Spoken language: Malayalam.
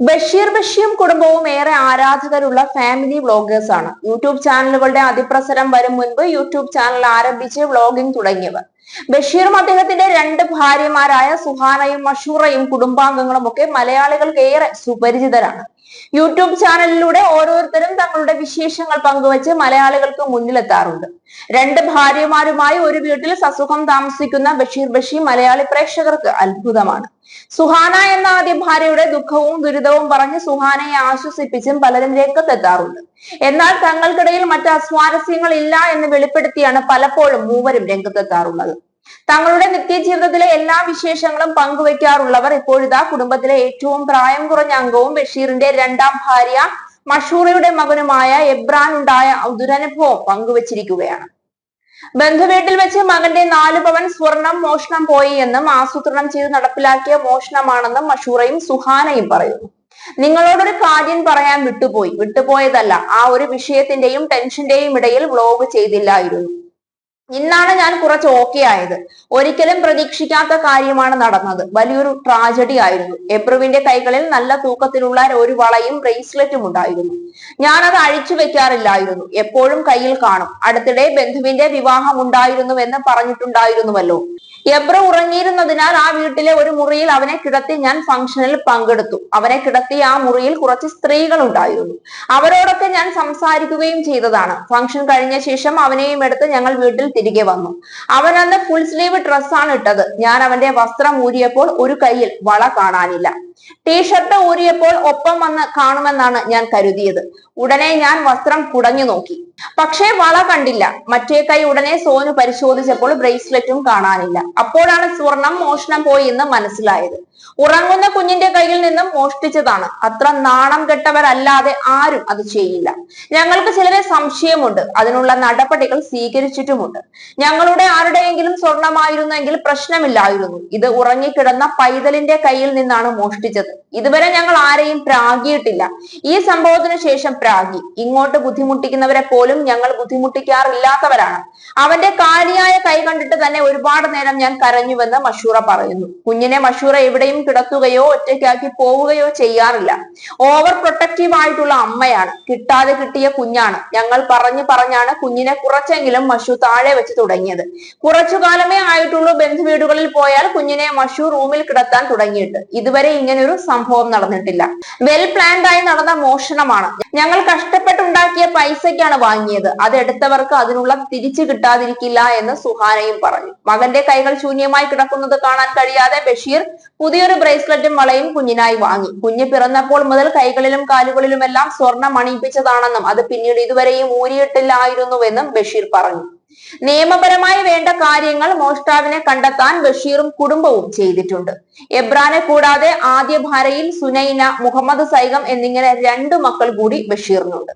ബഷീറും കുടുംബവും ഏറെ ആരാധകരുള്ള ഫാമിലി വ്ളോഗേഴ്സ് ആണ്. യൂട്യൂബ് ചാനലുകളുടെ അതിപ്രസരം വരും മുൻപ് യൂട്യൂബ് ചാനൽ ആരംഭിച്ച് വ്ളോഗിംഗ് തുടങ്ങിയവർ. ബഷീറും അദ്ദേഹത്തിന്റെ രണ്ട് ഭാര്യമാരായ സുഹാനയും മഷൂറയും കുടുംബാംഗങ്ങളും ഒക്കെ മലയാളികൾക്ക് ഏറെ സുപരിചിതരാണ്. യൂട്യൂബ് ചാനലിലൂടെ ഓരോരുത്തരും തങ്ങളുടെ വിശേഷങ്ങൾ പങ്കുവച്ച് മലയാളികൾക്ക് മുന്നിലെത്താറുണ്ട്. രണ്ട് ഭാര്യമാരുമായി ഒരു വീട്ടിൽ സസുഖം താമസിക്കുന്ന ബഷീർ മലയാളി പ്രേക്ഷകർക്ക് അത്ഭുതമാണ്. സുഹാന എന്ന ആദ്യ ഭാര്യയുടെ ദുഃഖവും ദുരിതവും പറഞ്ഞ് സുഹാനയെ ആശ്വസിപ്പിച്ചും പലരും രംഗത്തെത്താറുണ്ട്. എന്നാൽ തങ്ങൾക്കിടയിൽ മറ്റ് അസ്വാരസ്യങ്ങൾ ഇല്ല എന്ന് വെളിപ്പെടുത്തിയാണ് പലപ്പോഴും മൂവരും രംഗത്തെത്താറുള്ളത്. തങ്ങളുടെ നിത്യജീവിതത്തിലെ എല്ലാ വിശേഷങ്ങളും പങ്കുവെക്കാറുള്ളവർ ഇപ്പോഴിതാ കുടുംബത്തിലെ ഏറ്റവും പ്രായം കുറഞ്ഞ അംഗവും ബഷീറിന്റെ രണ്ടാം ഭാര്യ മഷൂറയുടെ മകനുമായ എബ്രാൻ ഉണ്ടായ ദുരനുഭവം പങ്കുവച്ചിരിക്കുകയാണ്. ബന്ധുവീട്ടിൽ വെച്ച് മകന്റെ 4 പവൻ സ്വർണം മോഷണം പോയി എന്നും ആസൂത്രണം ചെയ്ത് നടപ്പിലാക്കിയ മോഷണമാണെന്നും മഷൂറയും സുഹാനയും പറയുന്നു. നിങ്ങളോടൊരു കാര്യം പറയാൻ വിട്ടുപോയതല്ല, ആ ഒരു വിഷയത്തിന്റെയും ടെൻഷന്റെയും ഇടയിൽ വ്ലോഗ് ചെയ്തില്ലായിരുന്നു. ഇന്നാണ് ഞാൻ കുറച്ച് ഓക്കെ ആയത്. ഒരിക്കലും പ്രതീക്ഷിക്കാത്ത കാര്യമാണ് നടന്നത്. വലിയൊരു ട്രാജഡി ആയിരുന്നു. എബ്രുവിന്റെ കൈകളിൽ നല്ല തൂക്കത്തിലുള്ള ഒരു വളയും ബ്രേസ്ലെറ്റും ഉണ്ടായിരുന്നു. ഞാനത് അഴിച്ചു വെക്കാറില്ലായിരുന്നു, എപ്പോഴും കയ്യിൽ കാണും. അടുത്തിടെ ബന്ധുവിന്റെ വിവാഹം ഉണ്ടായിരുന്നുവെന്ന് പറഞ്ഞിട്ടുണ്ടായിരുന്നുവല്ലോ. എബ്രു ഉറങ്ങിയിരുന്നതിനാൽ ആ വീട്ടിലെ ഒരു മുറിയിൽ അവനെ കിടത്തി ഞാൻ ഫംഗ്ഷനിൽ പങ്കെടുത്തു. അവനെ കിടത്തി ആ മുറിയിൽ കുറച്ച് സ്ത്രീകൾ ഉണ്ടായിരുന്നു. അവരോടൊക്കെ ഞാൻ സംസാരിക്കുകയും ചെയ്തതാണ്. ഫംഗ്ഷൻ കഴിഞ്ഞ ശേഷം അവനെയും എടുത്ത് ഞങ്ങൾ വീട്ടിൽ തിരികെ വന്നു. അവൻ അന്ന് ഫുൾ സ്ലീവ് ഡ്രസ്സാണ് ഇട്ടത്. ഞാൻ അവന്റെ വസ്ത്രം ഊരിയപ്പോൾ ഒരു കയ്യിൽ വള കാണാനില്ല. ടീഷർട്ട് ഊരിയപ്പോൾ ഒപ്പം വന്ന് കാണുമെന്നാണ് ഞാൻ കരുതിയത്. ഉടനെ ഞാൻ വസ്ത്രം കുടഞ്ഞു നോക്കി, പക്ഷേ വള കണ്ടില്ല. മറ്റേ കൈ ഉടനെ സോനു പരിശോധിച്ചപ്പോൾ ബ്രേസ്ലെറ്റും കാണാനില്ല. അപ്പോഴാണ് സ്വർണം മോഷണം പോയി എന്ന് മനസ്സിലായത്. ഉറങ്ങുന്ന കുഞ്ഞിന്റെ കയ്യിൽ നിന്നും മോഷ്ടിച്ചതാണ്. അത്ര നാണം കെട്ടവരല്ലാതെ ആരും അത് ചെയ്യില്ല. ഞങ്ങൾക്ക് ചിലരെ സംശയമുണ്ട്, അതിനുള്ള നടപടികൾ സ്വീകരിച്ചിട്ടുമുണ്ട്. ഞങ്ങളുടെ ആരുടെയെങ്കിലും സ്വർണമായിരുന്നെങ്കിൽ പ്രശ്നമില്ലായിരുന്നു. ഇത് ഉറങ്ങിക്കിടന്ന പൈതലിന്റെ കയ്യിൽ നിന്നാണ് മോഷ്ടിച്ചത്. ഇതുവരെ ഞങ്ങൾ ആരെയും പ്രാഗിയിട്ടില്ല. ഈ സംഭവത്തിന് ശേഷം പ്രാഗി. ഇങ്ങോട്ട് ബുദ്ധിമുട്ടിക്കുന്നവരെ പോലും ഞങ്ങൾ ബുദ്ധിമുട്ടിക്കാറില്ലാത്തവരാണ്. അവന്റെ കാലിയായ കൈ കണ്ടിട്ട് തന്നെ ഒരുപാട് നേരം ഞാൻ കരഞ്ഞുവെന്ന് മഷൂറ പറയുന്നു. കുഞ്ഞിനെ മഷൂറ എവിടെയും കിടത്തുകയോ ഒറ്റയ്ക്കാക്കി പോവുകയോ ചെയ്യാറില്ല. ഓവർ പ്രൊട്ടക്റ്റീവ് ആയിട്ടുള്ള അമ്മയാണ്. കിട്ടാതെ കിട്ടിയ കുഞ്ഞാണ്. ഞങ്ങൾ പറഞ്ഞാണ് കുഞ്ഞിനെ കുറച്ചെങ്കിലും മഷു താഴെ വെച്ച് തുടങ്ങിയത്. കുറച്ചുകാലമേ ആയിട്ടുള്ളൂ ബന്ധുവീടുകളിൽ പോയാൽ കുഞ്ഞിനെ മഷു റൂമിൽ കിടത്താൻ തുടങ്ങിയിട്ട്. ഇതുവരെ ഇങ്ങനൊരു സംഭവം നടന്നിട്ടില്ല. വെൽ പ്ലാൻഡ് ആയി നടന്ന മോഷണമാണ്. ഞങ്ങൾ കഷ്ടപ്പെട്ടുണ്ടാക്കിയ പൈസയ്ക്കാണ് വാങ്ങിയത്. അതെടുത്തവർക്ക് അതിനുള്ള തിരിച്ചു കിട്ടാതിരിക്കില്ല എന്ന് സുഹാനയും പറഞ്ഞു. മകന്റെ കൈകൾ ശൂന്യമായി കിടക്കുന്നത് കാണാൻ കഴിയാതെ ബഷീർ പുതിയൊരു ബ്രേസ്ലെറ്റും വളയും കുഞ്ഞിനായി വാങ്ങി. കുഞ്ഞ് പിറന്നപ്പോൾ മുതൽ കൈകളിലും കാലുകളിലുമെല്ലാം സ്വർണം അണിയിപ്പിച്ചതാണെന്നും അത് പിന്നീട് ഇതുവരെയും ഊരിയിട്ടില്ലായിരുന്നുവെന്നും ബഷീർ പറഞ്ഞു. നിയമപരമായി വേണ്ട കാര്യങ്ങൾ മോഷ്ടാവിനെ കണ്ടെത്താൻ ബഷീറും കുടുംബവും ചെയ്തിട്ടുണ്ട്. എബ്രാനെ കൂടാതെ ആദ്യ ഭാര്യയിൽ സുനൈന, മുഹമ്മദ് സൈഗം എന്നിങ്ങനെ 2 മക്കൾ കൂടി ബഷീറിനുണ്ട്.